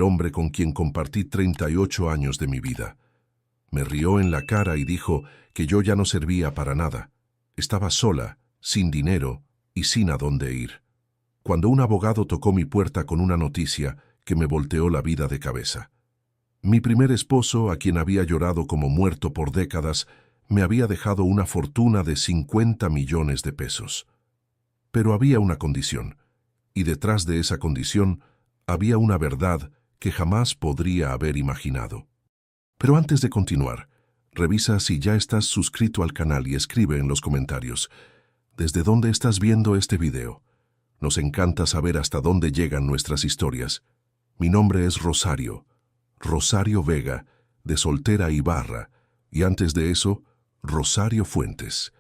el hombre con quien compartí 38 años de mi vida. Me rió en la cara y dijo que yo ya no servía para nada. Estaba sola, sin dinero y sin a dónde ir. Cuando un abogado tocó mi puerta con una noticia que me volteó la vida de cabeza. Mi primer esposo, a quien había llorado como muerto por décadas, me había dejado una fortuna de 50 millones de pesos. Pero había una condición, y detrás de esa condición había una verdad que jamás podría haber imaginado. Pero antes de continuar, revisa si ya estás suscrito al canal y escribe en los comentarios ¿desde dónde estás viendo este video? Nos encanta saber hasta dónde llegan nuestras historias. Mi nombre es Rosario Vega, de Soltera Ibarra, y antes de eso, Rosario Fuentes,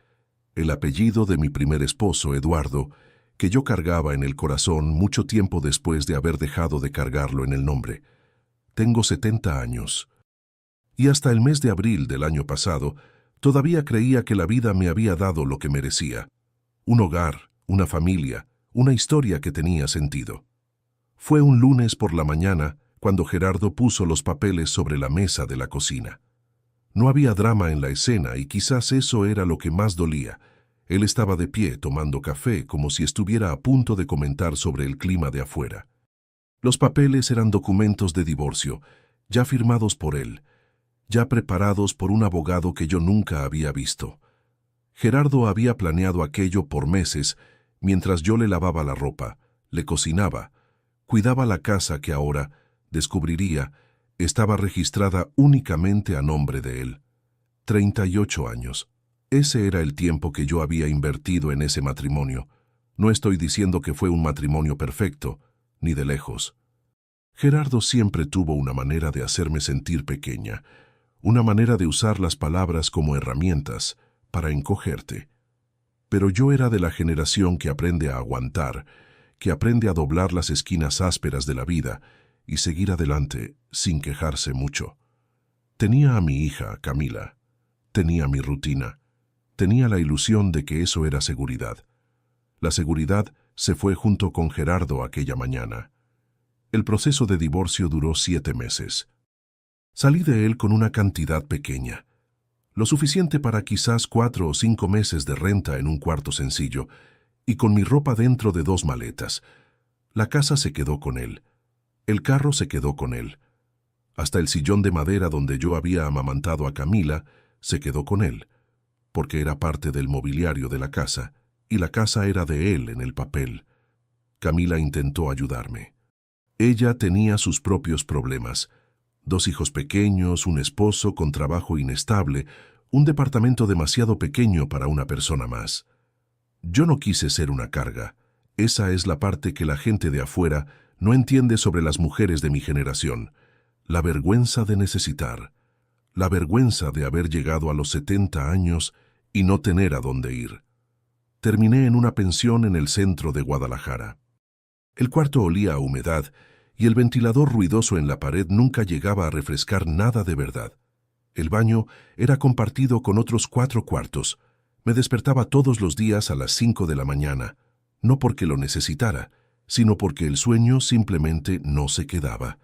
el apellido de mi primer esposo, Eduardo, que yo cargaba en el corazón mucho tiempo después de haber dejado de cargarlo en el nombre. Tengo 70 años. Y hasta el mes de abril del año pasado, todavía creía que la vida me había dado lo que merecía. Un hogar, una familia, una historia que tenía sentido. Fue un lunes por la mañana cuando Gerardo puso los papeles sobre la mesa de la cocina. No había drama en la escena y quizás eso era lo que más dolía. Él estaba de pie tomando café como si estuviera a punto de comentar sobre el clima de afuera. Los papeles eran documentos de divorcio, ya firmados por él, ya preparados por un abogado que yo nunca había visto. Gerardo había planeado aquello por meses, mientras yo le lavaba la ropa, le cocinaba, cuidaba la casa que ahora, descubriría, estaba registrada únicamente a nombre de él. 38 años. Ese era el tiempo que yo había invertido en ese matrimonio. No estoy diciendo que fue un matrimonio perfecto, ni de lejos. Gerardo siempre tuvo una manera de hacerme sentir pequeña, una manera de usar las palabras como herramientas para encogerte. Pero yo era de la generación que aprende a aguantar, que aprende a doblar las esquinas ásperas de la vida y seguir adelante sin quejarse mucho. Tenía a mi hija, Camila. Tenía mi rutina. Tenía la ilusión de que eso era seguridad. La seguridad se fue junto con Gerardo aquella mañana. El proceso de divorcio duró 7 meses. Salí de él con una cantidad pequeña, lo suficiente para quizás 4 o 5 meses de renta en un cuarto sencillo, y con mi ropa dentro de 2 maletas. La casa se quedó con él. El carro se quedó con él. Hasta el sillón de madera donde yo había amamantado a Camila se quedó con él, porque era parte del mobiliario de la casa, y la casa era de él en el papel. Camila intentó ayudarme. Ella tenía sus propios problemas. 2 hijos pequeños, un esposo con trabajo inestable, un departamento demasiado pequeño para una persona más. Yo no quise ser una carga. Esa es la parte que la gente de afuera no entiende sobre las mujeres de mi generación. La vergüenza de necesitar. La vergüenza de haber llegado a los 70 años y no tener a dónde ir. Terminé en una pensión en el centro de Guadalajara. El cuarto olía a humedad y el ventilador ruidoso en la pared nunca llegaba a refrescar nada de verdad. El baño era compartido con otros 4 cuartos. Me despertaba todos los días a las 5 de la mañana, no porque lo necesitara, sino porque el sueño simplemente no se quedaba.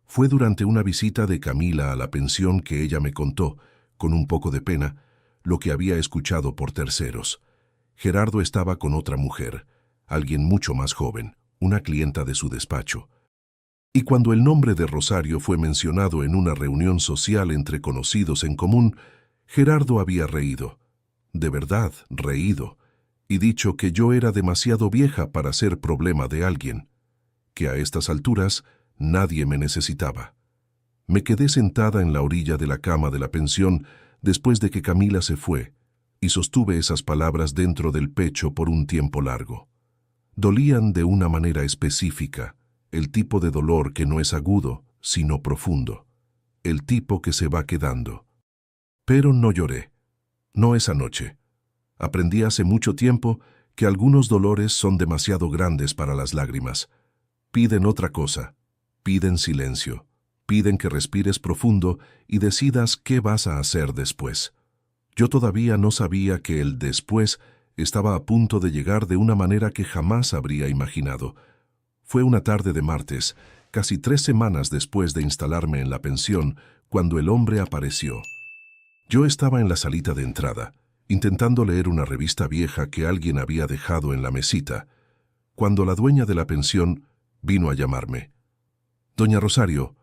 Fue durante una visita de Camila a la pensión que ella me contó, con un poco de pena, lo que había escuchado por terceros. Gerardo estaba con otra mujer, alguien mucho más joven, una clienta de su despacho. Y cuando el nombre de Rosario fue mencionado en una reunión social entre conocidos en común, Gerardo había reído, de verdad reído, y dicho que yo era demasiado vieja para ser problema de alguien, que a estas alturas nadie me necesitaba. Me quedé sentada en la orilla de la cama de la pensión después de que Camila se fue, y sostuve esas palabras dentro del pecho por un tiempo largo. Dolían de una manera específica, el tipo de dolor que no es agudo, sino profundo, el tipo que se va quedando. Pero no lloré, no esa noche. Aprendí hace mucho tiempo que algunos dolores son demasiado grandes para las lágrimas. Piden otra cosa, piden silencio, piden que respires profundo y decidas qué vas a hacer después. Yo todavía no sabía que el después estaba a punto de llegar de una manera que jamás habría imaginado. Fue una tarde de martes, casi 3 semanas después de instalarme en la pensión, cuando el hombre apareció. Yo estaba en la salita de entrada, intentando leer una revista vieja que alguien había dejado en la mesita, cuando la dueña de la pensión vino a llamarme. «Doña Rosario,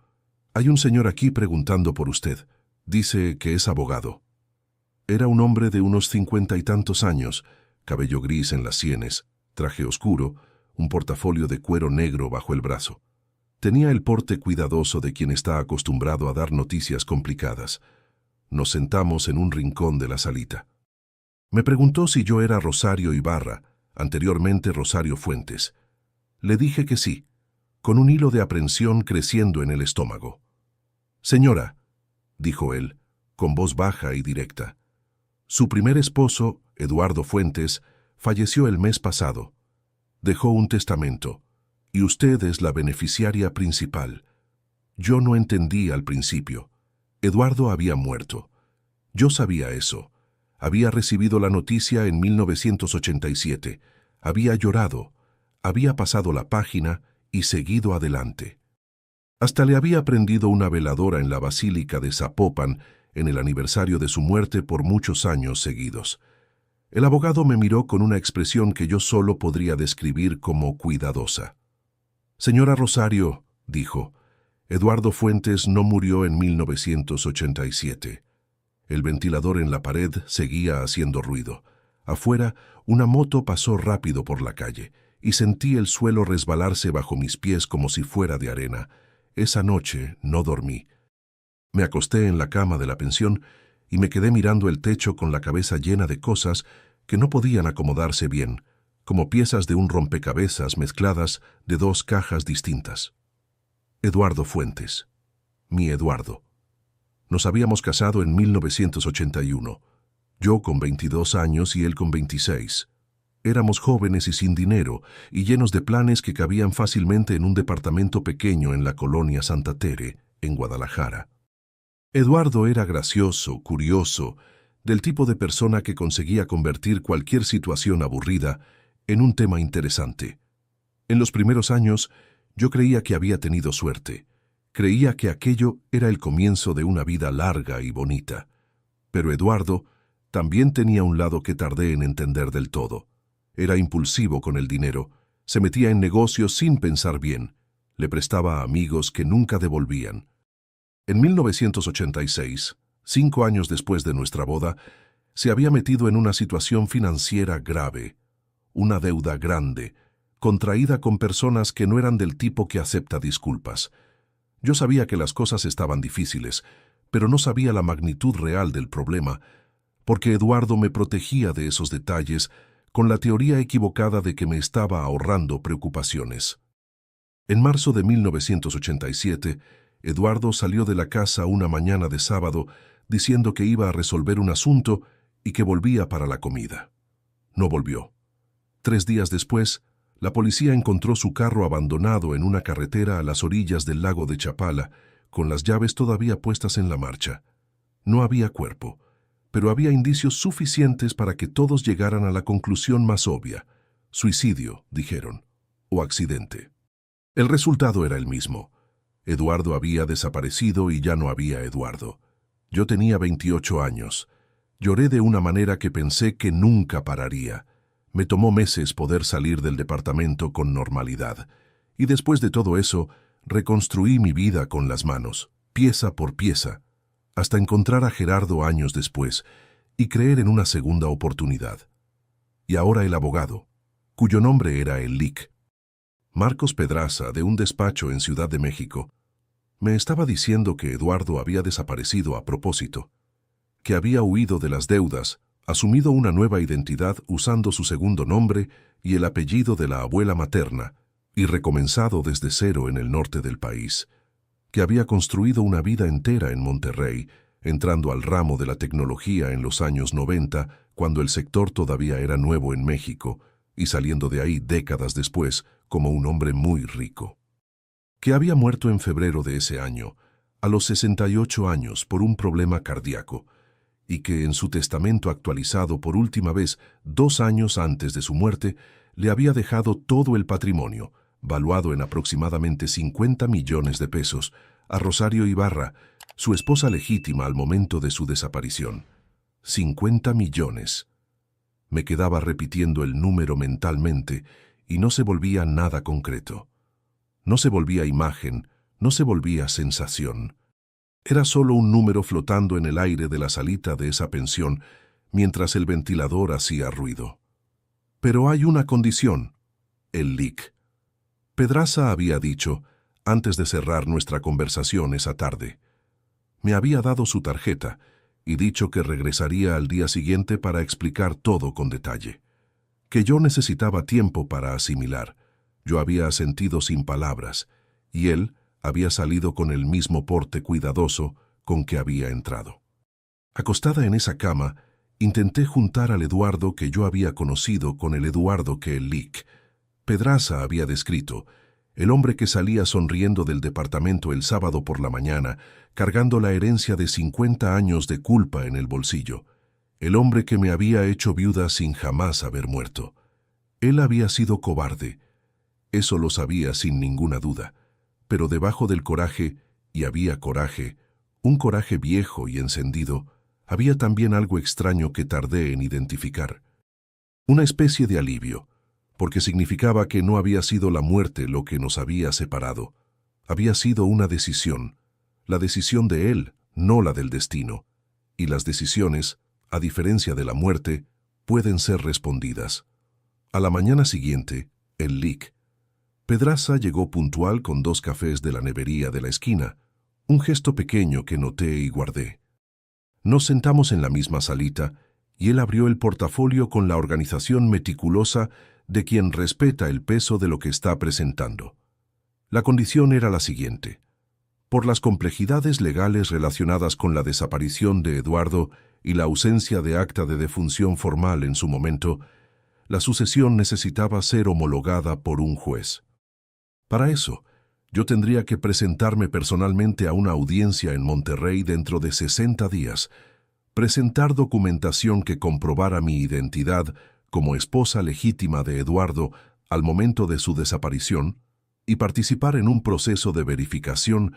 hay un señor aquí preguntando por usted. Dice que es abogado». Era un hombre de unos 50 y tantos años, cabello gris en las sienes, traje oscuro, un portafolio de cuero negro bajo el brazo. Tenía el porte cuidadoso de quien está acostumbrado a dar noticias complicadas. Nos sentamos en un rincón de la salita. Me preguntó si yo era Rosario Ibarra, anteriormente Rosario Fuentes. Le dije que sí, con un hilo de aprensión creciendo en el estómago. «Señora», dijo él, con voz baja y directa, «su primer esposo, Eduardo Fuentes, falleció el mes pasado. Dejó un testamento, y usted es la beneficiaria principal. Yo no entendí al principio. Eduardo había muerto. Yo sabía eso. Había recibido la noticia en 1987. Había llorado. Había pasado la página y seguido adelante. Hasta le había prendido una veladora en la Basílica de Zapopan en el aniversario de su muerte por muchos años seguidos. El abogado me miró con una expresión que yo solo podría describir como cuidadosa. «Señora Rosario», dijo, «Eduardo Fuentes no murió en 1987. El ventilador en la pared seguía haciendo ruido. Afuera, una moto pasó rápido por la calle, y sentí el suelo resbalarse bajo mis pies como si fuera de arena. Esa noche no dormí. Me acosté en la cama de la pensión y me quedé mirando el techo con la cabeza llena de cosas que no podían acomodarse bien, como piezas de un rompecabezas mezcladas de 2 cajas distintas. Eduardo Fuentes. Mi Eduardo. Nos habíamos casado en 1981. Yo con 22 años y él con 26. Éramos jóvenes y sin dinero, y llenos de planes que cabían fácilmente en un departamento pequeño en la colonia Santa Tere, en Guadalajara. Eduardo era gracioso, curioso, del tipo de persona que conseguía convertir cualquier situación aburrida en un tema interesante. En los primeros años, yo creía que había tenido suerte. Creía que aquello era el comienzo de una vida larga y bonita. Pero Eduardo también tenía un lado que tardé en entender del todo. Era impulsivo con el dinero, se metía en negocios sin pensar bien, le prestaba a amigos que nunca devolvían. En 1986, 5 años después de nuestra boda, se había metido en una situación financiera grave, una deuda grande, contraída con personas que no eran del tipo que acepta disculpas. Yo sabía que las cosas estaban difíciles, pero no sabía la magnitud real del problema, porque Eduardo me protegía de esos detalles con la teoría equivocada de que me estaba ahorrando preocupaciones. En marzo de 1987, Eduardo salió de la casa una mañana de sábado diciendo que iba a resolver un asunto y que volvía para la comida. No volvió. 3 días después, la policía encontró su carro abandonado en una carretera a las orillas del lago de Chapala, con las llaves todavía puestas en la marcha. No había cuerpo, pero había indicios suficientes para que todos llegaran a la conclusión más obvia. Suicidio, dijeron, o accidente. El resultado era el mismo. Eduardo había desaparecido y ya no había Eduardo. Yo tenía 28 años. Lloré de una manera que pensé que nunca pararía. Me tomó meses poder salir del departamento con normalidad. Y después de todo eso, reconstruí mi vida con las manos, pieza por pieza, hasta encontrar a Gerardo años después y creer en una segunda oportunidad. Y ahora el abogado, cuyo nombre era el LIC, Marcos Pedraza, de un despacho en Ciudad de México, me estaba diciendo que Eduardo había desaparecido a propósito, que había huido de las deudas, asumido una nueva identidad usando su segundo nombre y el apellido de la abuela materna, y recomenzado desde cero en el norte del país, que había construido una vida entera en Monterrey, entrando al ramo de la tecnología en los años 90, cuando el sector todavía era nuevo en México, y saliendo de ahí décadas después como un hombre muy rico. Que había muerto en febrero de ese año, a los 68 años, por un problema cardíaco, y que en su testamento actualizado por última vez 2 años antes de su muerte, le había dejado todo el patrimonio, valuado en aproximadamente 50 millones de pesos, a Rosario Ibarra, su esposa legítima al momento de su desaparición. 50 millones. Me quedaba repitiendo el número mentalmente y no se volvía nada concreto. No se volvía imagen, no se volvía sensación. Era solo un número flotando en el aire de la salita de esa pensión mientras el ventilador hacía ruido. Pero hay una condición: el LIC. Pedraza había dicho, antes de cerrar nuestra conversación esa tarde. Me había dado su tarjeta y dicho que regresaría al día siguiente para explicar todo con detalle. Que yo necesitaba tiempo para asimilar. Yo había asentido sin palabras, y él había salido con el mismo porte cuidadoso con que había entrado. Acostada en esa cama, intenté juntar al Eduardo que yo había conocido con el Eduardo que el LIC Pedraza había descrito, el hombre que salía sonriendo del departamento el sábado por la mañana, cargando la herencia de 50 años de culpa en el bolsillo, el hombre que me había hecho viuda sin jamás haber muerto. Él había sido cobarde, eso lo sabía sin ninguna duda, pero debajo del coraje, y había coraje, un coraje viejo y encendido, había también algo extraño que tardé en identificar. Una especie de alivio, porque significaba que no había sido la muerte lo que nos había separado. Había sido una decisión, la decisión de él, no la del destino. Y las decisiones, a diferencia de la muerte, pueden ser respondidas. A la mañana siguiente, el LIC Pedraza llegó puntual con 2 cafés de la nevería de la esquina, un gesto pequeño que noté y guardé. Nos sentamos en la misma salita y él abrió el portafolio con la organización meticulosa de quien respeta el peso de lo que está presentando. La condición era la siguiente: por las complejidades legales relacionadas con la desaparición de Eduardo y la ausencia de acta de defunción formal en su momento, la sucesión necesitaba ser homologada por un juez. Para eso, yo tendría que presentarme personalmente a una audiencia en Monterrey dentro de 60 días, presentar documentación que comprobara mi identidad como esposa legítima de Eduardo al momento de su desaparición y participar en un proceso de verificación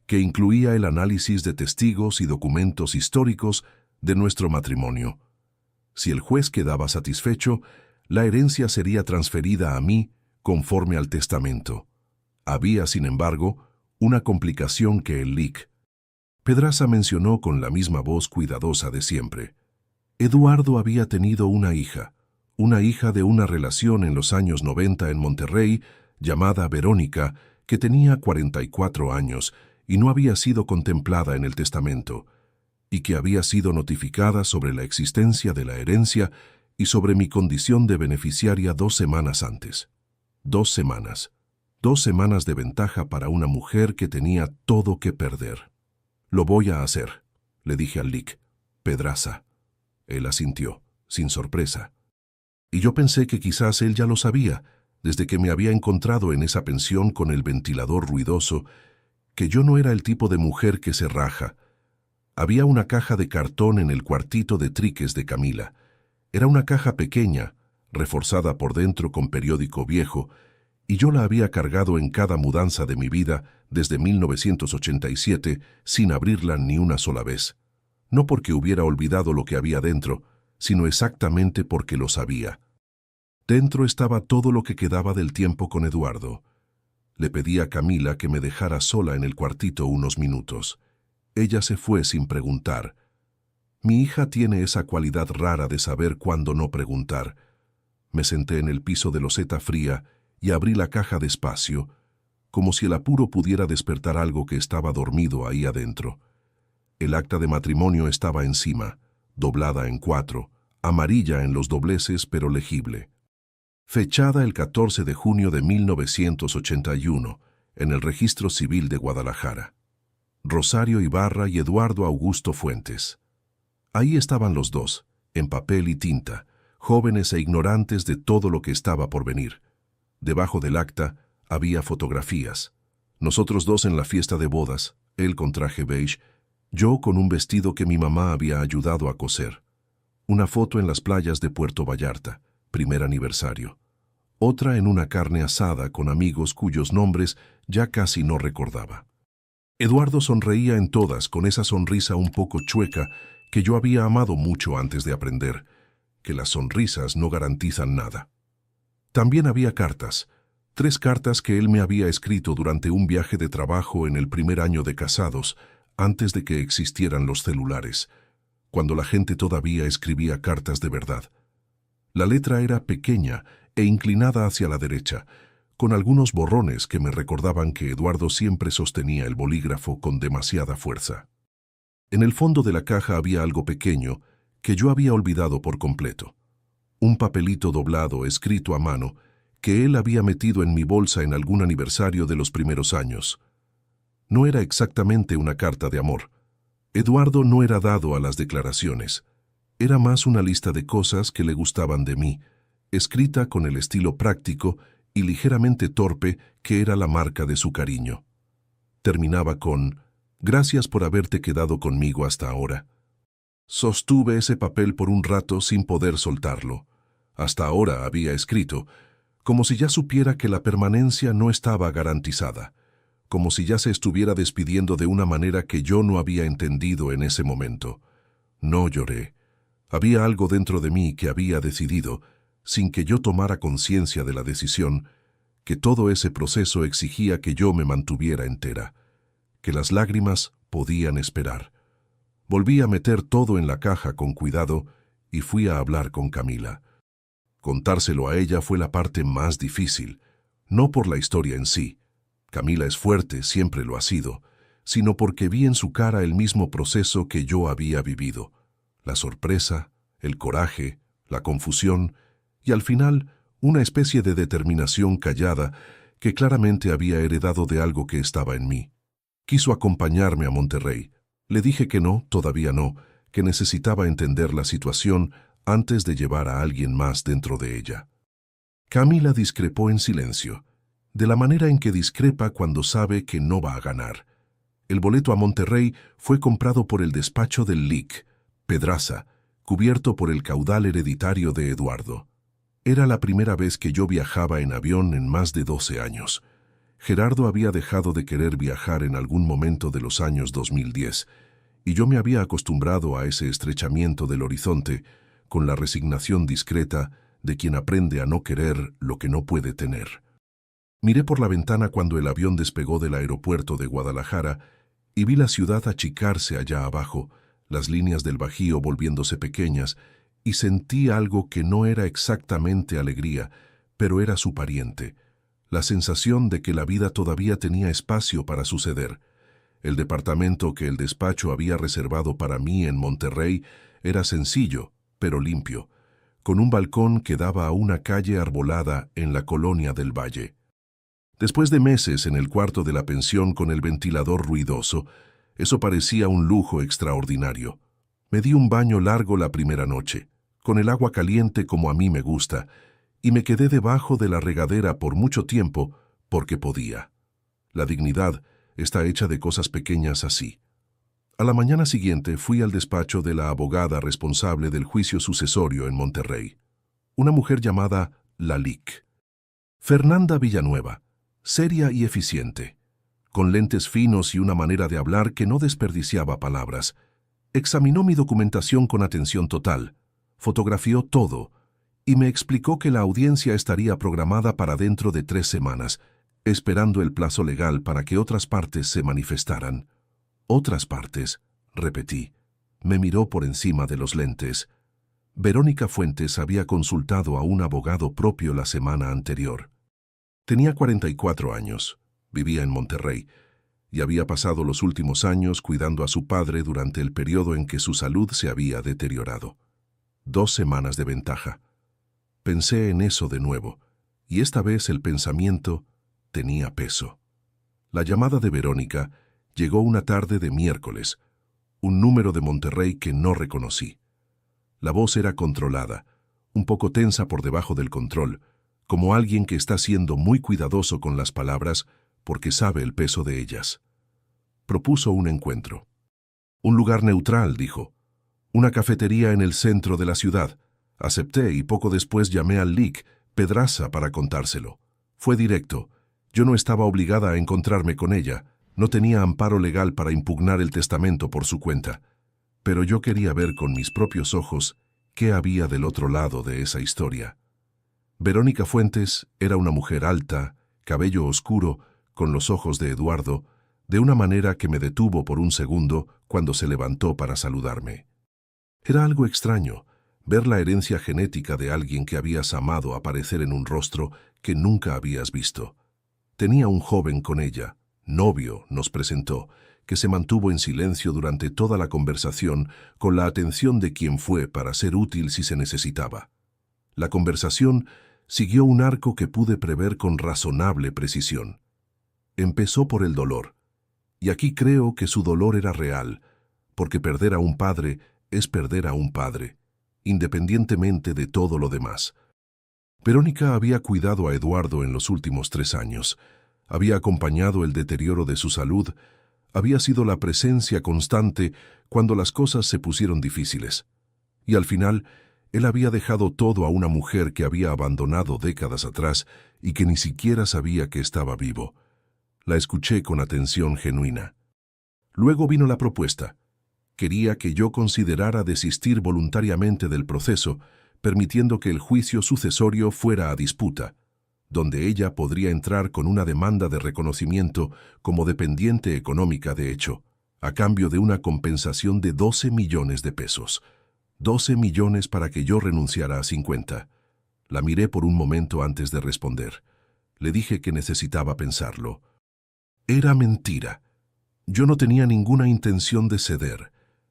que incluía el análisis de testigos y documentos históricos de nuestro matrimonio. Si el juez quedaba satisfecho, la herencia sería transferida a mí conforme al testamento. Había, sin embargo, una complicación que el LIC Pedraza mencionó con la misma voz cuidadosa de siempre. Eduardo había tenido una hija de una relación en los años 90 en Monterrey, llamada Verónica, que tenía 44 años y no había sido contemplada en el testamento, y que había sido notificada sobre la existencia de la herencia y sobre mi condición de beneficiaria 2 semanas antes. 2 semanas. 2 semanas de ventaja para una mujer que tenía todo que perder. «Lo voy a hacer», le dije al LIC Pedraza. Él asintió, sin sorpresa. Y yo pensé que quizás él ya lo sabía, desde que me había encontrado en esa pensión con el ventilador ruidoso, que yo no era el tipo de mujer que se raja. Había una caja de cartón en el cuartito de triques de Camila. Era una caja pequeña, reforzada por dentro con periódico viejo, y yo la había cargado en cada mudanza de mi vida desde 1987 sin abrirla ni una sola vez. No porque hubiera olvidado lo que había dentro, sino exactamente porque lo sabía. Dentro estaba todo lo que quedaba del tiempo con Eduardo. Le pedí a Camila que me dejara sola en el cuartito unos minutos. Ella se fue sin preguntar. Mi hija tiene esa cualidad rara de saber cuándo no preguntar. Me senté en el piso de loseta fría y abrí la caja despacio, como si el apuro pudiera despertar algo que estaba dormido ahí adentro. El acta de matrimonio estaba encima, doblada en 4, amarilla en los dobleces pero legible. Fechada el 14 de junio de 1981, en el Registro Civil de Guadalajara. Rosario Ibarra y Eduardo Augusto Fuentes. Ahí estaban los dos, en papel y tinta, jóvenes e ignorantes de todo lo que estaba por venir. Debajo del acta había fotografías. Nosotros dos en la fiesta de bodas, él con traje beige, yo con un vestido que mi mamá había ayudado a coser. Una foto en las playas de Puerto Vallarta, primer aniversario. otra en una carne asada con amigos cuyos nombres ya casi no recordaba. Eduardo sonreía en todas con esa sonrisa un poco chueca que yo había amado mucho antes de aprender, que las sonrisas no garantizan nada. También había cartas, 3 cartas que él me había escrito durante un viaje de trabajo en el primer año de casados, antes de que existieran los celulares, cuando la gente todavía escribía cartas de verdad. La letra era pequeña e inclinada hacia la derecha, con algunos borrones que me recordaban que Eduardo siempre sostenía el bolígrafo con demasiada fuerza. En el fondo de la caja había algo pequeño que yo había olvidado por completo. Un papelito doblado escrito a mano que él había metido en mi bolsa en algún aniversario de los primeros años. No era exactamente una carta de amor. Eduardo no era dado a las declaraciones. Era más una lista de cosas que le gustaban de mí, escrita con el estilo práctico y ligeramente torpe que era la marca de su cariño. Terminaba con: «Gracias por haberte quedado conmigo hasta ahora». Sostuve ese papel por un rato sin poder soltarlo. Hasta ahora había escrito, como si ya supiera que la permanencia no estaba garantizada, como si ya se estuviera despidiendo de una manera que yo no había entendido en ese momento. No lloré. Había algo dentro de mí que había decidido, sin que yo tomara conciencia de la decisión, que todo ese proceso exigía que yo me mantuviera entera, que las lágrimas podían esperar. Volví a meter todo en la caja con cuidado y fui a hablar con Camila. Contárselo a ella fue la parte más difícil, no por la historia en sí. Camila es fuerte, siempre lo ha sido, sino porque vi en su cara el mismo proceso que yo había vivido. La sorpresa, el coraje, la confusión y al final una especie de determinación callada que claramente había heredado de algo que estaba en mí. Quiso acompañarme a Monterrey. Le dije que no, todavía no, que necesitaba entender la situación antes de llevar a alguien más dentro de ella. Camila discrepó en silencio, de la manera en que discrepa cuando sabe que no va a ganar. El boleto a Monterrey fue comprado por el despacho del Lic, Pedraza, cubierto por el caudal hereditario de Eduardo. Era la primera vez que yo viajaba en avión en más de 12 años. Gerardo había dejado de querer viajar en algún momento de los años 2010, y yo me había acostumbrado a ese estrechamiento del horizonte con la resignación discreta de quien aprende a no querer lo que no puede tener. Miré por la ventana cuando el avión despegó del aeropuerto de Guadalajara y vi la ciudad achicarse allá abajo, las líneas del Bajío volviéndose pequeñas, y sentí algo que no era exactamente alegría, pero era su pariente, la sensación de que la vida todavía tenía espacio para suceder. El departamento que el despacho había reservado para mí en Monterrey era sencillo, pero limpio, con un balcón que daba a una calle arbolada en la colonia del Valle. Después de meses en el cuarto de la pensión con el ventilador ruidoso, eso parecía un lujo extraordinario. Me di un baño largo la primera noche, con el agua caliente como a mí me gusta, y me quedé debajo de la regadera por mucho tiempo porque podía. La dignidad está hecha de cosas pequeñas así. A la mañana siguiente fui al despacho de la abogada responsable del juicio sucesorio en Monterrey, una mujer llamada Lalic. Fernanda Villanueva, seria y eficiente, con lentes finos y una manera de hablar que no desperdiciaba palabras. Examinó mi documentación con atención total, fotografió todo y me explicó que la audiencia estaría programada para dentro de 3 semanas, esperando el plazo legal para que otras partes se manifestaran. «Otras partes», repetí. Me miró por encima de los lentes. Verónica Fuentes había consultado a un abogado propio la semana anterior. Tenía 44 años, vivía en Monterrey, y había pasado los últimos años cuidando a su padre durante el periodo en que su salud se había deteriorado. 2 semanas de ventaja. Pensé en eso de nuevo, y esta vez el pensamiento tenía peso. La llamada de Verónica llegó una tarde de miércoles, un número de Monterrey que no reconocí. La voz era controlada, un poco tensa por debajo del control, como alguien que está siendo muy cuidadoso con las palabras porque sabe el peso de ellas. Propuso un encuentro. «Un lugar neutral», dijo. «Una cafetería en el centro de la ciudad». Acepté y poco después llamé al Lic Pedraza para contárselo. Fue directo. Yo no estaba obligada a encontrarme con ella. No tenía amparo legal para impugnar el testamento por su cuenta. Pero yo quería ver con mis propios ojos qué había del otro lado de esa historia. Verónica Fuentes era una mujer alta, cabello oscuro, con los ojos de Eduardo, de una manera que me detuvo por un segundo cuando se levantó para saludarme. Era algo extraño ver la herencia genética de alguien que habías amado aparecer en un rostro que nunca habías visto. Tenía un joven con ella, novio, nos presentó, que se mantuvo en silencio durante toda la conversación con la atención de quien fue para ser útil si se necesitaba. La conversación siguió un arco que pude prever con razonable precisión. Empezó por el dolor, y aquí creo que su dolor era real, porque perder a un padre es perder a un padre, independientemente de todo lo demás. Verónica había cuidado a Eduardo en los últimos 3 años, había acompañado el deterioro de su salud, había sido la presencia constante cuando las cosas se pusieron difíciles. Y al final, él había dejado todo a una mujer que había abandonado décadas atrás y que ni siquiera sabía que estaba vivo. La escuché con atención genuina. Luego vino la propuesta. Quería que yo considerara desistir voluntariamente del proceso, permitiendo que el juicio sucesorio fuera a disputa, donde ella podría entrar con una demanda de reconocimiento como dependiente económica de hecho, a cambio de una compensación de 12 millones de pesos. 12 millones para que yo renunciara a 50. La miré por un momento antes de responder. Le dije que necesitaba pensarlo. Era mentira. Yo no tenía ninguna intención de ceder,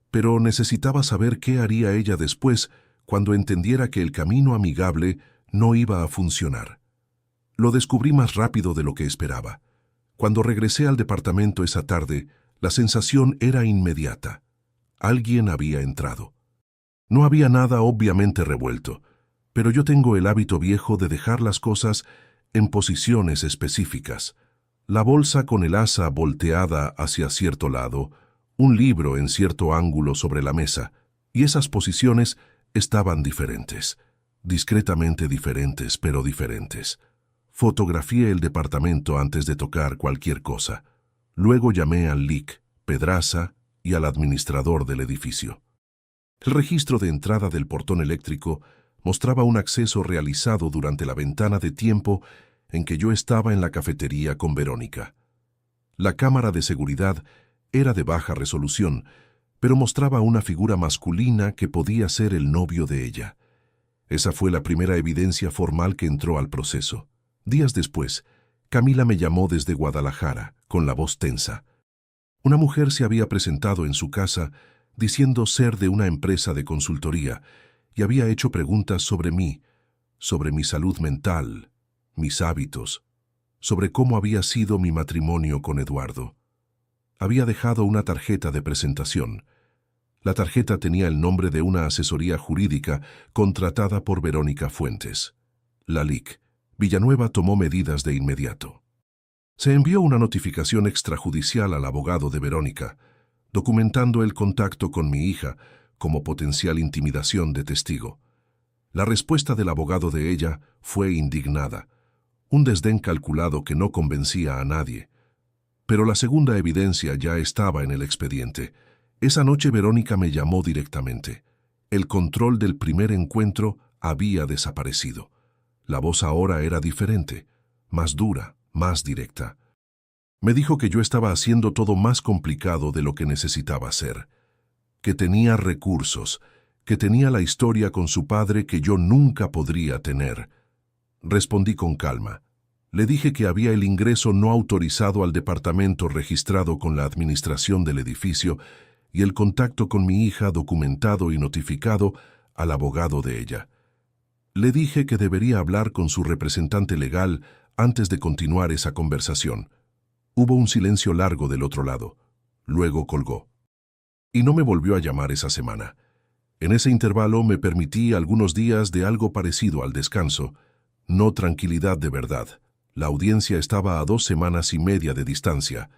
pero necesitaba saber qué haría ella después cuando entendiera que el camino amigable no iba a funcionar. Lo descubrí más rápido de lo que esperaba. Cuando regresé al departamento esa tarde, la sensación era inmediata. Alguien había entrado. No había nada obviamente revuelto, pero yo tengo el hábito viejo de dejar las cosas en posiciones específicas. La bolsa con el asa volteada hacia cierto lado, un libro en cierto ángulo sobre la mesa, y esas posiciones estaban diferentes, discretamente diferentes, pero diferentes. Fotografié el departamento antes de tocar cualquier cosa. Luego llamé al LIC, Pedraza y al administrador del edificio. El registro de entrada del portón eléctrico mostraba un acceso realizado durante la ventana de tiempo en que yo estaba en la cafetería con Verónica. La cámara de seguridad era de baja resolución, pero mostraba una figura masculina que podía ser el novio de ella. Esa fue la primera evidencia formal que entró al proceso. Días después, Camila me llamó desde Guadalajara, con la voz tensa. Una mujer se había presentado en su casa diciendo ser de una empresa de consultoría y había hecho preguntas sobre mí, sobre mi salud mental, mis hábitos, sobre cómo había sido mi matrimonio con Eduardo. Había dejado una tarjeta de presentación. La tarjeta tenía el nombre de una asesoría jurídica contratada por Verónica Fuentes. La LIC. Villanueva tomó medidas de inmediato. Se envió una notificación extrajudicial al abogado de Verónica, documentando el contacto con mi hija como potencial intimidación de testigo. La respuesta del abogado de ella fue indignada, un desdén calculado que no convencía a nadie. Pero la segunda evidencia ya estaba en el expediente. Esa noche Verónica me llamó directamente. El control del primer encuentro había desaparecido. La voz ahora era diferente, más dura, más directa. Me dijo que yo estaba haciendo todo más complicado de lo que necesitaba hacer, que tenía recursos, que tenía la historia con su padre que yo nunca podría tener. Respondí con calma. Le dije que había el ingreso no autorizado al departamento registrado con la administración del edificio y el contacto con mi hija documentado y notificado al abogado de ella. Le dije que debería hablar con su representante legal antes de continuar esa conversación. Hubo un silencio largo del otro lado. Luego colgó. Y no me volvió a llamar esa semana. En ese intervalo me permití algunos días de algo parecido al descanso, no tranquilidad de verdad. La audiencia estaba a 2 semanas y media de distancia,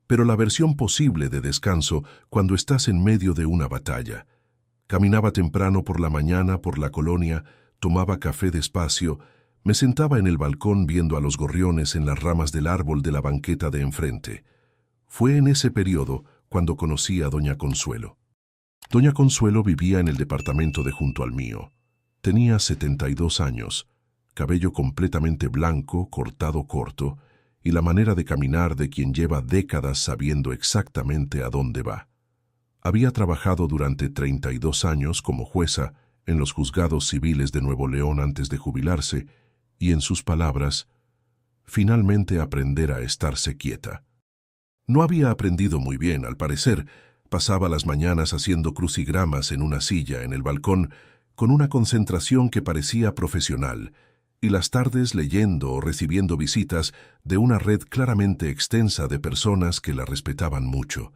pero la versión posible de descanso cuando estás en medio de una batalla. Caminaba temprano por la mañana por la colonia, tomaba café despacio, Me sentaba en el balcón viendo a los gorriones en las ramas del árbol de la banqueta de enfrente. Fue en ese periodo cuando conocí a doña Consuelo. Doña Consuelo vivía en el departamento de junto al mío. Tenía 72 años, cabello completamente blanco, cortado corto, y la manera de caminar de quien lleva décadas sabiendo exactamente a dónde va. Había trabajado durante 32 años como jueza en los juzgados civiles de Nuevo León antes de jubilarse, y en sus palabras, finalmente aprender a estarse quieta. No había aprendido muy bien, al parecer. Pasaba las mañanas haciendo crucigramas en una silla en el balcón con una concentración que parecía profesional, y las tardes leyendo o recibiendo visitas de una red claramente extensa de personas que la respetaban mucho.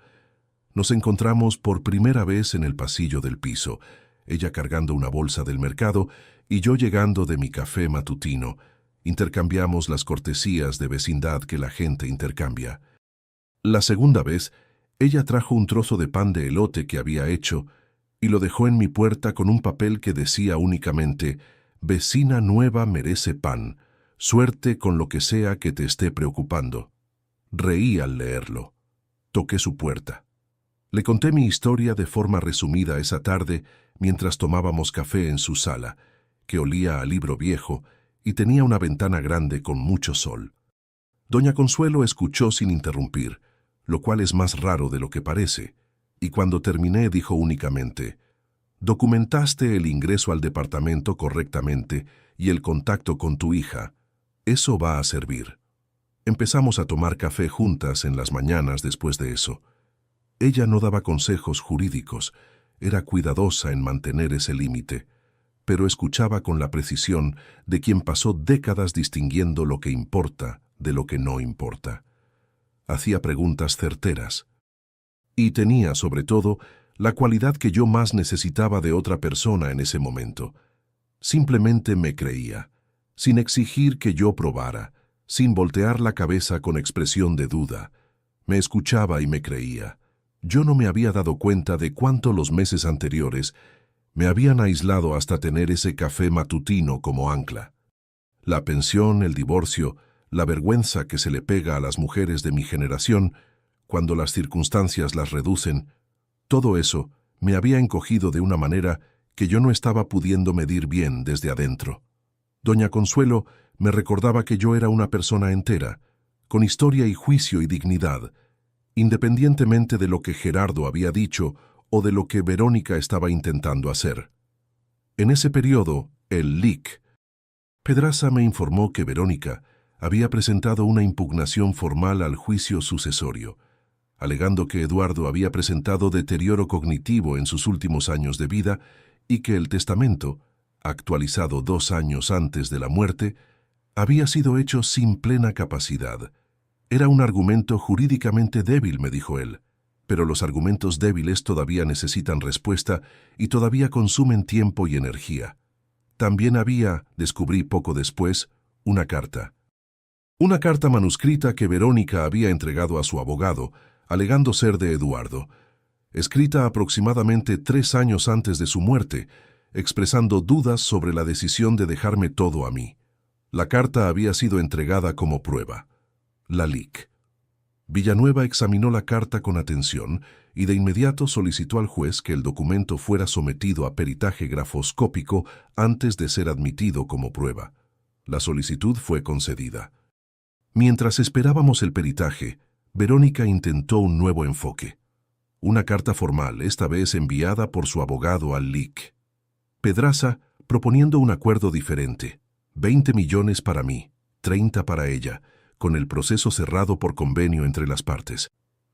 Nos encontramos por primera vez en el pasillo del piso, ella cargando una bolsa del mercado y yo llegando de mi café matutino. Intercambiamos las cortesías de vecindad que la gente intercambia. La segunda vez, ella trajo un trozo de pan de elote que había hecho y lo dejó en mi puerta con un papel que decía únicamente: «Vecina nueva merece pan. Suerte con lo que sea que te esté preocupando». Reí al leerlo. Toqué su puerta. Le conté mi historia de forma resumida esa tarde mientras tomábamos café en su sala, que olía a libro viejo y tenía una ventana grande con mucho sol. Doña Consuelo escuchó sin interrumpir, lo cual es más raro de lo que parece, y cuando terminé dijo únicamente: «¿Documentaste el ingreso al departamento correctamente y el contacto con tu hija? Eso va a servir». Empezamos a tomar café juntas en las mañanas después de eso. Ella no daba consejos jurídicos, era cuidadosa en mantener ese límite, pero escuchaba con la precisión de quien pasó décadas distinguiendo lo que importa de lo que no importa. Hacía preguntas certeras. Y tenía, sobre todo, la cualidad que yo más necesitaba de otra persona en ese momento. Simplemente me creía, sin exigir que yo probara, sin voltear la cabeza con expresión de duda. Me escuchaba y me creía. Yo no me había dado cuenta de cuánto los meses anteriores me habían aislado hasta tener ese café matutino como ancla. La pensión, el divorcio, la vergüenza que se le pega a las mujeres de mi generación cuando las circunstancias las reducen, todo eso me había encogido de una manera que yo no estaba pudiendo medir bien desde adentro. Doña Consuelo me recordaba que yo era una persona entera, con historia y juicio y dignidad, independientemente de lo que Gerardo había dicho o de lo que Verónica estaba intentando hacer. En ese periodo, el LIC, Pedraza me informó que Verónica había presentado una impugnación formal al juicio sucesorio, alegando que Eduardo había presentado deterioro cognitivo en sus últimos años de vida y que el testamento, actualizado 2 años antes de la muerte, había sido hecho sin plena capacidad. Era un argumento jurídicamente débil, me dijo él, pero los argumentos débiles todavía necesitan respuesta y todavía consumen tiempo y energía. También había, descubrí poco después, una carta. Una carta manuscrita que Verónica había entregado a su abogado, alegando ser de Eduardo, escrita aproximadamente 3 años antes de su muerte, expresando dudas sobre la decisión de dejarme todo a mí. La carta había sido entregada como prueba. La LIC. Villanueva examinó la carta con atención y de inmediato solicitó al juez que el documento fuera sometido a peritaje grafoscópico antes de ser admitido como prueba. La solicitud fue concedida. Mientras esperábamos el peritaje, Verónica intentó un nuevo enfoque. Una carta formal, esta vez enviada por su abogado al LIC. Pedraza proponiendo un acuerdo diferente. 20 millones para mí, 30 para ella, con el proceso cerrado por convenio entre las partes.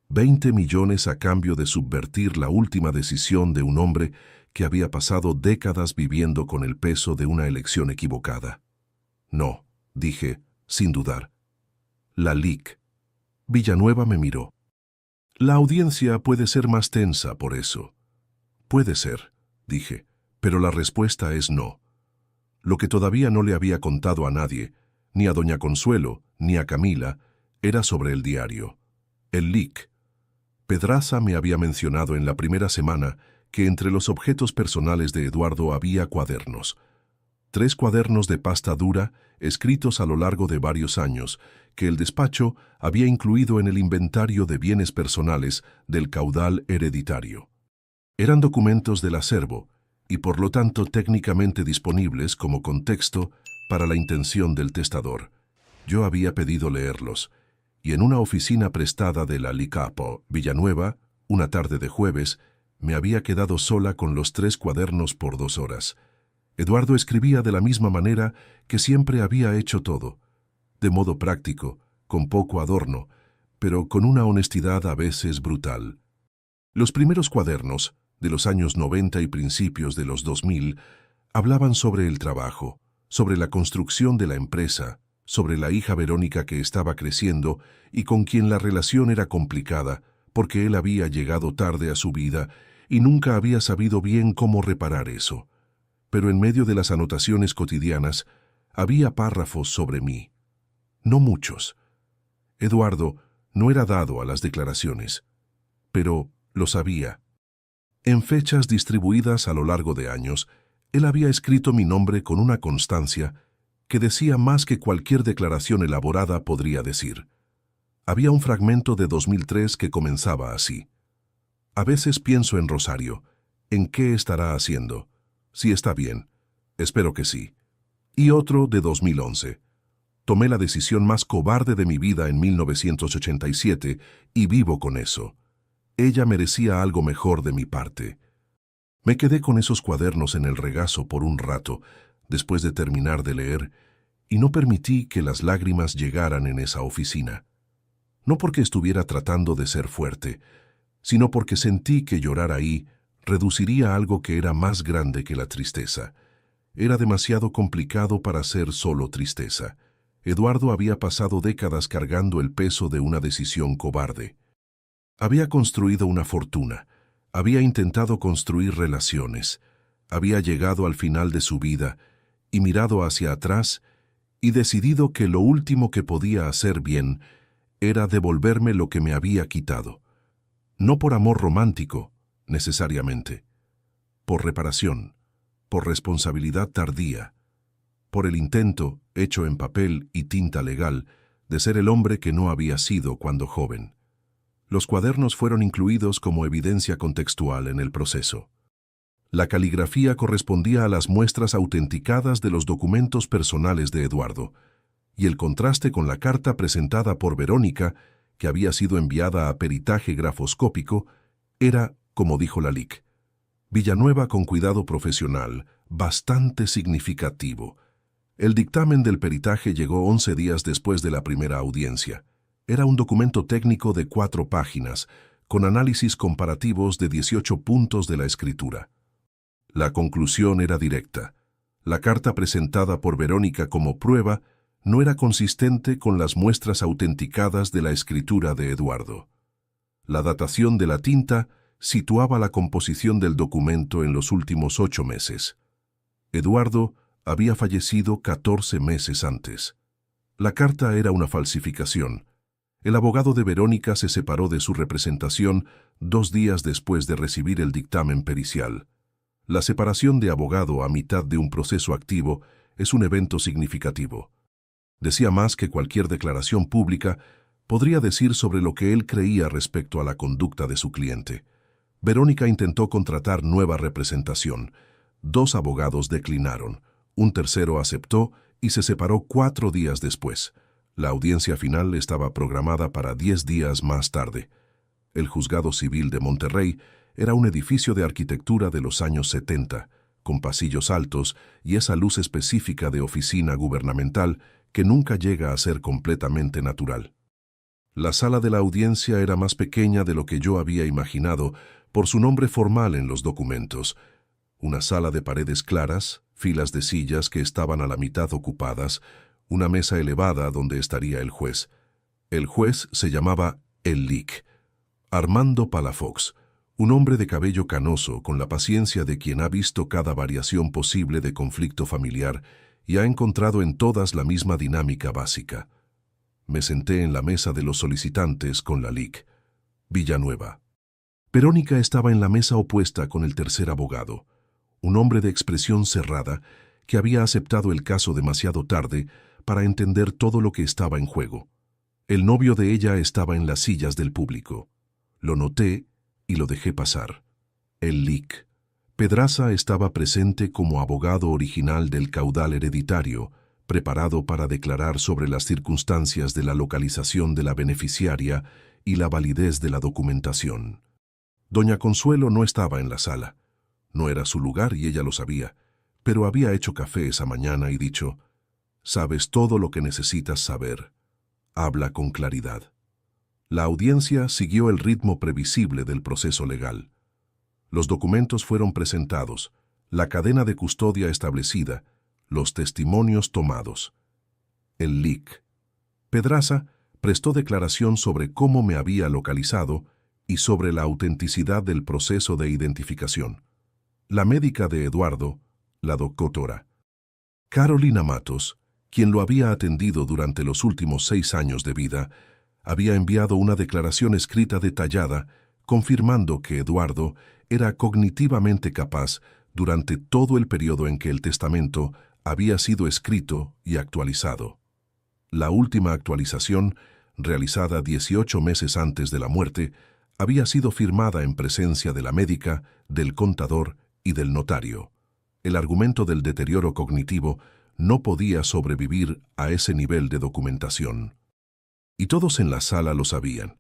20 millones a cambio de subvertir la última decisión de un hombre que había pasado décadas viviendo con el peso de una elección equivocada. No, dije, sin dudar. La LIC. Villanueva me miró. La audiencia puede ser más tensa por eso. Puede ser, dije, pero la respuesta es no. Lo que todavía no le había contado a nadie, ni a doña Consuelo, ni a Camila, era sobre el diario. El LIC. Pedraza me había mencionado en la primera semana que entre los objetos personales de Eduardo había cuadernos. 3 cuadernos de pasta dura, escritos a lo largo de varios años, que el despacho había incluido en el inventario de bienes personales del caudal hereditario. Eran documentos del acervo y por lo tanto técnicamente disponibles como contexto para la intención del testador. Yo había pedido leerlos, y en una oficina prestada de la Licapo, Villanueva, una tarde de jueves, me había quedado sola con los 3 cuadernos por 2 horas. Eduardo escribía de la misma manera que siempre había hecho todo, de modo práctico, con poco adorno, pero con una honestidad a veces brutal. Los primeros cuadernos, de los años 90 y principios de los 2000, hablaban sobre el trabajo, sobre la construcción de la empresa, sobre la hija Verónica que estaba creciendo y con quien la relación era complicada, porque él había llegado tarde a su vida y nunca había sabido bien cómo reparar eso. Pero en medio de las anotaciones cotidianas había párrafos sobre mí. No muchos. Eduardo no era dado a las declaraciones, pero lo sabía. En fechas distribuidas a lo largo de años, él había escrito mi nombre con una constancia que decía más que cualquier declaración elaborada podría decir. Había un fragmento de 2003 que comenzaba así. A veces pienso en Rosario, en qué estará haciendo, si está bien, espero que sí. Y otro de 2011. Tomé la decisión más cobarde de mi vida en 1987 y vivo con eso. Ella merecía algo mejor de mi parte. Me quedé con esos cuadernos en el regazo por un rato, después de terminar de leer, y no permití que las lágrimas llegaran en esa oficina. No porque estuviera tratando de ser fuerte, sino porque sentí que llorar ahí reduciría algo que era más grande que la tristeza. Era demasiado complicado para ser solo tristeza. Eduardo había pasado décadas cargando el peso de una decisión cobarde. Había construido una fortuna, había intentado construir relaciones, había llegado al final de su vida y mirado hacia atrás y decidido que lo último que podía hacer bien era devolverme lo que me había quitado. No por amor romántico, necesariamente, por reparación, por responsabilidad tardía, por el intento, hecho en papel y tinta legal, de ser el hombre que no había sido cuando joven. Los cuadernos fueron incluidos como evidencia contextual en el proceso. La caligrafía correspondía a las muestras autenticadas de los documentos personales de Eduardo, y el contraste con la carta presentada por Verónica, que había sido enviada a peritaje grafoscópico, era, como dijo la LIC, Villanueva con cuidado profesional, bastante significativo. El dictamen del peritaje llegó 11 días después de la primera audiencia. Era un documento técnico de 4 páginas, con análisis comparativos de 18 puntos de la escritura. La conclusión era directa. La carta presentada por Verónica como prueba no era consistente con las muestras autenticadas de la escritura de Eduardo. La datación de la tinta situaba la composición del documento en los últimos 8 meses. Eduardo había fallecido 14 meses antes. La carta era una falsificación. El abogado de Verónica se separó de su representación 2 días después de recibir el dictamen pericial. La separación de abogado a mitad de un proceso activo es un evento significativo. Decía más que cualquier declaración pública podría decir sobre lo que él creía respecto a la conducta de su cliente. Verónica intentó contratar nueva representación. 2 abogados declinaron, un tercero aceptó y se separó 4 días después. La audiencia final estaba programada para 10 días más tarde. El Juzgado Civil de Monterrey era un edificio de arquitectura de los años 70, con pasillos altos y esa luz específica de oficina gubernamental que nunca llega a ser completamente natural. La sala de la audiencia era más pequeña de lo que yo había imaginado por su nombre formal en los documentos. Una sala de paredes claras, filas de sillas que estaban a la mitad ocupadas, una mesa elevada donde estaría el juez. El juez se llamaba el LIC, Armando Palafox, un hombre de cabello canoso con la paciencia de quien ha visto cada variación posible de conflicto familiar y ha encontrado en todas la misma dinámica básica. Me senté en la mesa de los solicitantes con la LIC, Villanueva. Verónica estaba en la mesa opuesta con el tercer abogado, un hombre de expresión cerrada que había aceptado el caso demasiado tarde para entender todo lo que estaba en juego. El novio de ella estaba en las sillas del público. Lo noté y lo dejé pasar. El LIC. Pedraza estaba presente como abogado original del caudal hereditario, preparado para declarar sobre las circunstancias de la localización de la beneficiaria y la validez de la documentación. Doña Consuelo no estaba en la sala. No era su lugar y ella lo sabía, pero había hecho café esa mañana y dicho: «Sabes todo lo que necesitas saber. Habla con claridad». La audiencia siguió el ritmo previsible del proceso legal. Los documentos fueron presentados, la cadena de custodia establecida, los testimonios tomados. El LIC. Pedraza prestó declaración sobre cómo me había localizado y sobre la autenticidad del proceso de identificación. La médica de Eduardo, la doctora Carolina Matos, quien lo había atendido durante los últimos 6 años de vida, había enviado una declaración escrita detallada confirmando que Eduardo era cognitivamente capaz durante todo el periodo en que el testamento había sido escrito y actualizado. La última actualización, realizada 18 meses antes de la muerte, había sido firmada en presencia de la médica, del contador y del notario. El argumento del deterioro cognitivo no podía sobrevivir a ese nivel de documentación. Y todos en la sala lo sabían.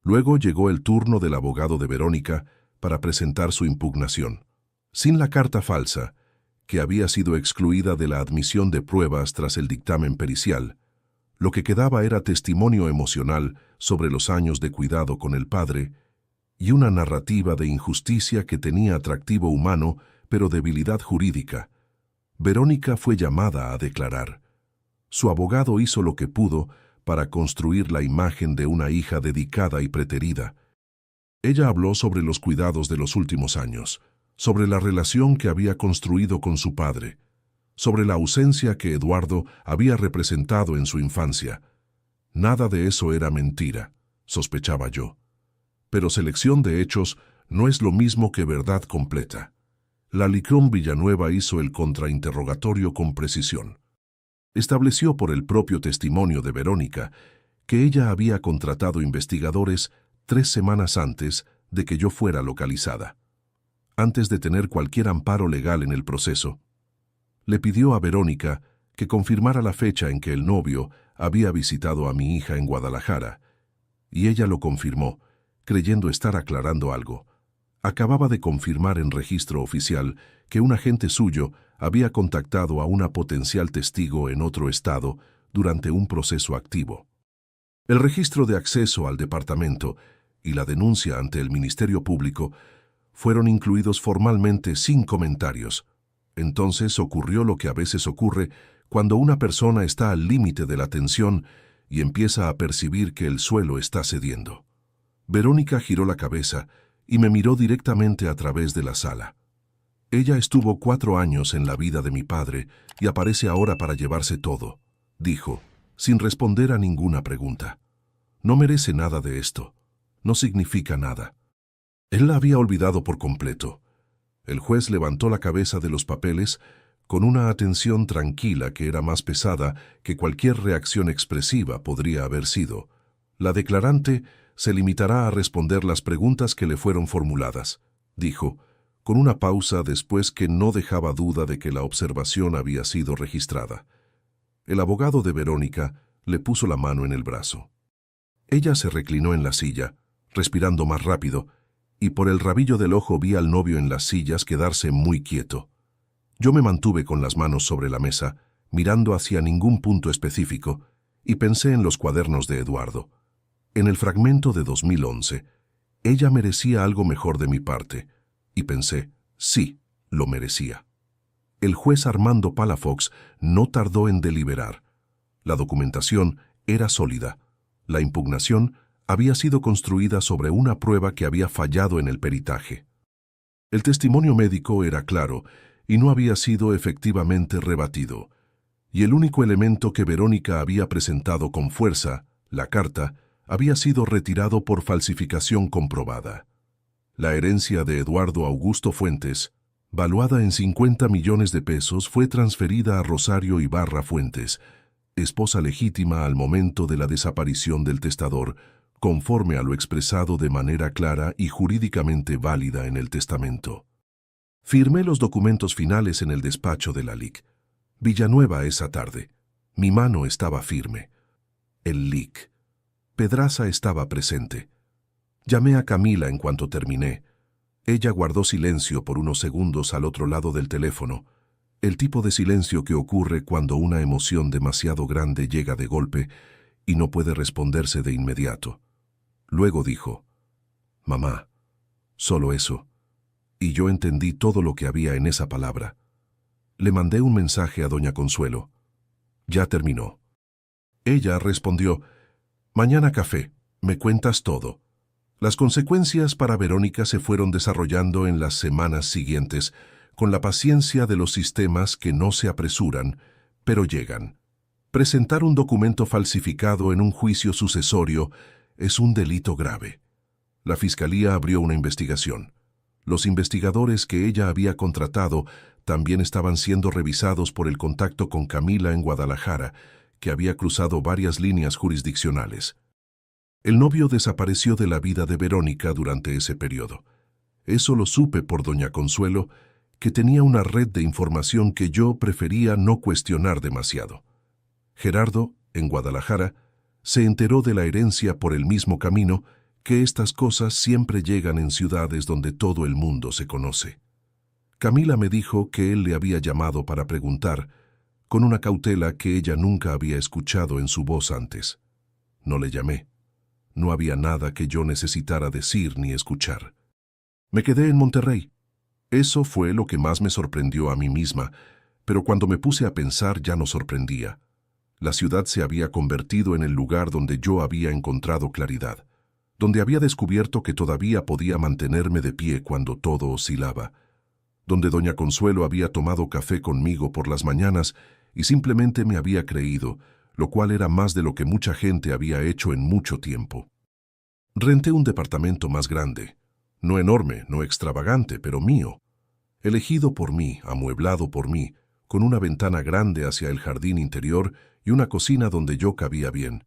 Luego llegó el turno del abogado de Verónica para presentar su impugnación. Sin la carta falsa, que había sido excluida de la admisión de pruebas tras el dictamen pericial, lo que quedaba era testimonio emocional sobre los años de cuidado con el padre y una narrativa de injusticia que tenía atractivo humano pero debilidad jurídica. Verónica fue llamada a declarar. Su abogado hizo lo que pudo para construir la imagen de una hija dedicada y preterida. Ella habló sobre los cuidados de los últimos años, sobre la relación que había construido con su padre, sobre la ausencia que Eduardo había representado en su infancia. Nada de eso era mentira, sospechaba yo. Pero selección de hechos no es lo mismo que verdad completa. La Licrón Villanueva hizo el contrainterrogatorio con precisión. Estableció por el propio testimonio de Verónica que ella había contratado investigadores 3 semanas antes de que yo fuera localizada. Antes de tener cualquier amparo legal en el proceso, le pidió a Verónica que confirmara la fecha en que el novio había visitado a mi hija en Guadalajara, y ella lo confirmó, creyendo estar aclarando algo. Acababa de confirmar en registro oficial que un agente suyo había contactado a una potencial testigo en otro estado durante un proceso activo. El registro de acceso al departamento y la denuncia ante el Ministerio Público fueron incluidos formalmente sin comentarios. Entonces ocurrió lo que a veces ocurre cuando una persona está al límite de la tensión y empieza a percibir que el suelo está cediendo. Verónica giró la cabeza y me miró directamente a través de la sala. Ella estuvo 4 años en la vida de mi padre y aparece ahora para llevarse todo, dijo, sin responder a ninguna pregunta. No merece nada de esto. No significa nada. Él la había olvidado por completo. El juez levantó la cabeza de los papeles con una atención tranquila que era más pesada que cualquier reacción expresiva podría haber sido. La declarante se limitará a responder las preguntas que le fueron formuladas, dijo, con una pausa después que no dejaba duda de que la observación había sido registrada. El abogado de Verónica le puso la mano en el brazo. Ella se reclinó en la silla, respirando más rápido, y por el rabillo del ojo vi al novio en las sillas quedarse muy quieto. Yo me mantuve con las manos sobre la mesa, mirando hacia ningún punto específico, y pensé en los cuadernos de Eduardo. En el fragmento de 2011, ella merecía algo mejor de mi parte, y pensé, sí, lo merecía. El juez Armando Palafox no tardó en deliberar. La documentación era sólida. La impugnación había sido construida sobre una prueba que había fallado en el peritaje. El testimonio médico era claro y no había sido efectivamente rebatido, y el único elemento que Verónica había presentado con fuerza, la carta, había sido retirado por falsificación comprobada. La herencia de Eduardo Augusto Fuentes, valuada en 50 millones de pesos, fue transferida a Rosario Ibarra Fuentes, esposa legítima al momento de la desaparición del testador, conforme a lo expresado de manera clara y jurídicamente válida en el testamento. Firmé los documentos finales en el despacho de la LIC. Villanueva esa tarde. Mi mano estaba firme. El LIC. Pedraza estaba presente. Llamé a Camila en cuanto terminé. Ella guardó silencio por unos segundos al otro lado del teléfono, el tipo de silencio que ocurre cuando una emoción demasiado grande llega de golpe y no puede responderse de inmediato. Luego dijo: «Mamá, solo eso». Y yo entendí todo lo que había en esa palabra. Le mandé un mensaje a doña Consuelo. «Ya terminó». Ella respondió: «Mañana café, me cuentas todo». Las consecuencias para Verónica se fueron desarrollando en las semanas siguientes, con la paciencia de los sistemas que no se apresuran, pero llegan. Presentar un documento falsificado en un juicio sucesorio es un delito grave. La Fiscalía abrió una investigación. Los investigadores que ella había contratado también estaban siendo revisados por el contacto con Camila en Guadalajara, que había cruzado varias líneas jurisdiccionales. El novio desapareció de la vida de Verónica durante ese periodo. Eso lo supe por doña Consuelo, que tenía una red de información que yo prefería no cuestionar demasiado. Gerardo, en Guadalajara, se enteró de la herencia por el mismo camino, que estas cosas siempre llegan en ciudades donde todo el mundo se conoce. Camila me dijo que él le había llamado para preguntar, con una cautela que ella nunca había escuchado en su voz antes. No le llamé. No había nada que yo necesitara decir ni escuchar. Me quedé en Monterrey. Eso fue lo que más me sorprendió a mí misma, pero cuando me puse a pensar ya no sorprendía. La ciudad se había convertido en el lugar donde yo había encontrado claridad, donde había descubierto que todavía podía mantenerme de pie cuando todo oscilaba, donde doña Consuelo había tomado café conmigo por las mañanas y simplemente me había creído, lo cual era más de lo que mucha gente había hecho en mucho tiempo. Renté un departamento más grande, no enorme, no extravagante, pero mío, elegido por mí, amueblado por mí, con una ventana grande hacia el jardín interior y una cocina donde yo cabía bien.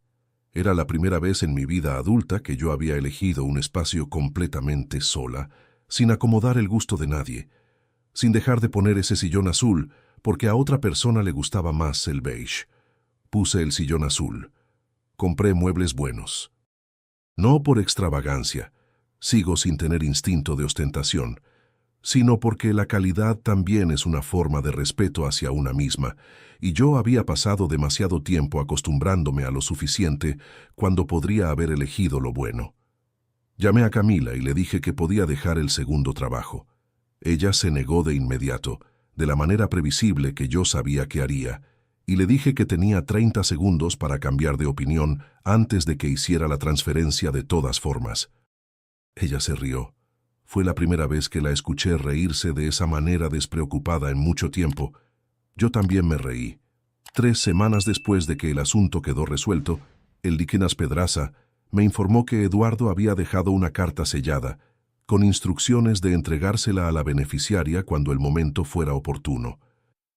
Era la primera vez en mi vida adulta que yo había elegido un espacio completamente sola, sin acomodar el gusto de nadie, sin dejar de poner ese sillón azul, porque a otra persona le gustaba más el beige. Puse el sillón azul. Compré muebles buenos. No por extravagancia, sigo sin tener instinto de ostentación, sino porque la calidad también es una forma de respeto hacia una misma, y yo había pasado demasiado tiempo acostumbrándome a lo suficiente cuando podría haber elegido lo bueno. Llamé a Camila y le dije que podía dejar el segundo trabajo. Ella se negó de inmediato, de la manera previsible que yo sabía que haría, y le dije que tenía 30 segundos para cambiar de opinión antes de que hiciera la transferencia de todas formas. Ella se rió. Fue la primera vez que la escuché reírse de esa manera despreocupada en mucho tiempo. Yo también me reí. 3 semanas después de que el asunto quedó resuelto, el Líquenas Pedraza me informó que Eduardo había dejado una carta sellada, con instrucciones de entregársela a la beneficiaria cuando el momento fuera oportuno.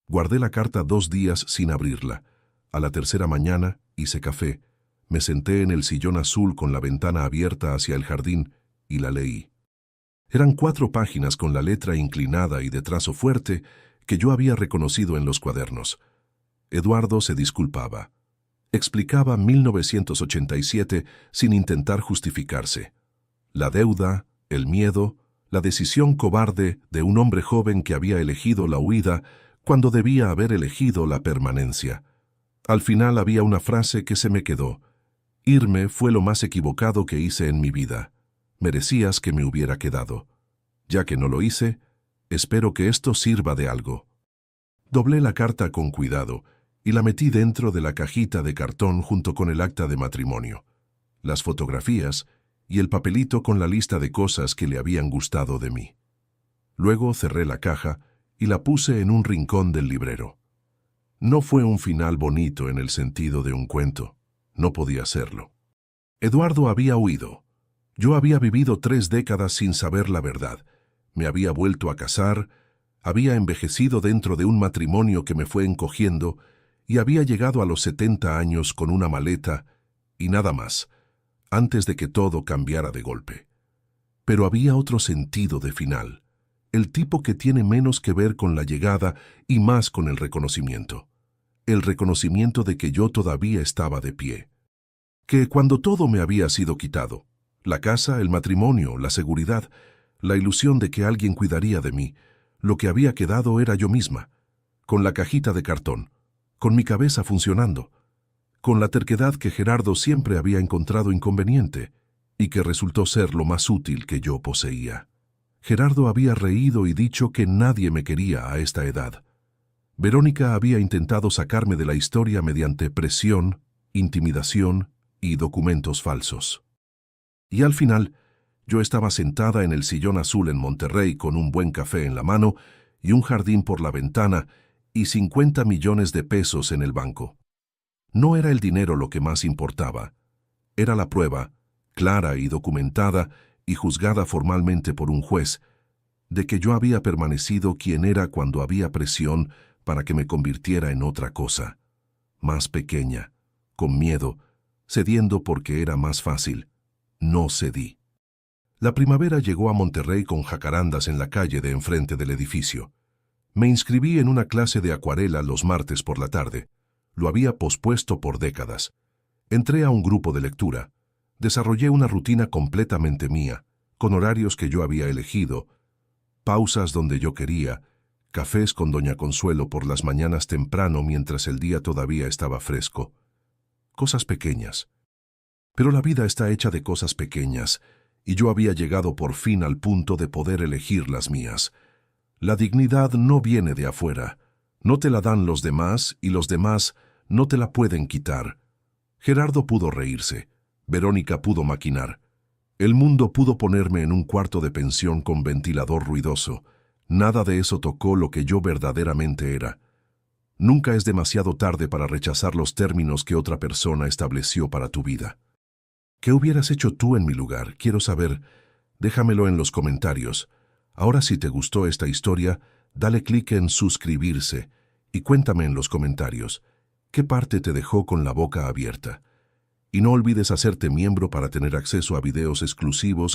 Guardé la carta 2 días sin abrirla. A la tercera mañana hice café, me senté en el sillón azul con la ventana abierta hacia el jardín y la leí. Eran 4 páginas con la letra inclinada y de trazo fuerte que yo había reconocido en los cuadernos. Eduardo se disculpaba. Explicaba 1987 sin intentar justificarse. La deuda, el miedo, la decisión cobarde de un hombre joven que había elegido la huida cuando debía haber elegido la permanencia. Al final había una frase que se me quedó. Irme fue lo más equivocado que hice en mi vida. Merecías que me hubiera quedado. Ya que no lo hice, espero que esto sirva de algo. Doblé la carta con cuidado y la metí dentro de la cajita de cartón junto con el acta de matrimonio, las fotografías y el papelito con la lista de cosas que le habían gustado de mí. Luego cerré la caja y la puse en un rincón del librero. No fue un final bonito en el sentido de un cuento. No podía serlo. Eduardo había huido. Yo había vivido 3 décadas sin saber la verdad. Me había vuelto a casar, Había envejecido dentro de un matrimonio que me fue encogiendo y había llegado a los 70 años con una maleta y nada más, antes de que todo cambiara de golpe. Pero había otro sentido de final, el tipo que tiene menos que ver con la llegada y más con el reconocimiento de que yo todavía estaba de pie. Que cuando todo me había sido quitado, la casa, el matrimonio, la seguridad, la ilusión de que alguien cuidaría de mí, lo que había quedado era yo misma, con la cajita de cartón, con mi cabeza funcionando, con la terquedad que Gerardo siempre había encontrado inconveniente y que resultó ser lo más útil que yo poseía. Gerardo había reído y dicho que nadie me quería a esta edad. Verónica había intentado sacarme de la historia mediante presión, intimidación y documentos falsos. Y al final, yo estaba sentada en el sillón azul en Monterrey con un buen café en la mano y un jardín por la ventana y 50 millones de pesos en el banco. No era el dinero lo que más importaba. Era la prueba, clara y documentada y juzgada formalmente por un juez, de que yo había permanecido quien era cuando había presión para que me convirtiera en otra cosa, más pequeña, con miedo, cediendo porque era más fácil. No cedí. La primavera llegó a Monterrey con jacarandas en la calle de enfrente del edificio. Me inscribí en una clase de acuarela los martes por la tarde. Lo había pospuesto por décadas. Entré a un grupo de lectura. Desarrollé una rutina completamente mía, con horarios que yo había elegido, pausas donde yo quería, cafés con doña Consuelo por las mañanas temprano mientras el día todavía estaba fresco. Cosas pequeñas. Pero la vida está hecha de cosas pequeñas, y yo había llegado por fin al punto de poder elegir las mías. La dignidad no viene de afuera. No te la dan los demás y los demás no te la pueden quitar. Gerardo pudo reírse. Verónica pudo maquinar. El mundo pudo ponerme en un cuarto de pensión con ventilador ruidoso. Nada de eso tocó lo que yo verdaderamente era. Nunca es demasiado tarde para rechazar los términos que otra persona estableció para tu vida. ¿Qué hubieras hecho tú en mi lugar? Quiero saber. Déjamelo en los comentarios. Ahora, si te gustó esta historia, dale clic en suscribirse y cuéntame en los comentarios qué parte te dejó con la boca abierta. Y no olvides hacerte miembro para tener acceso a videos exclusivos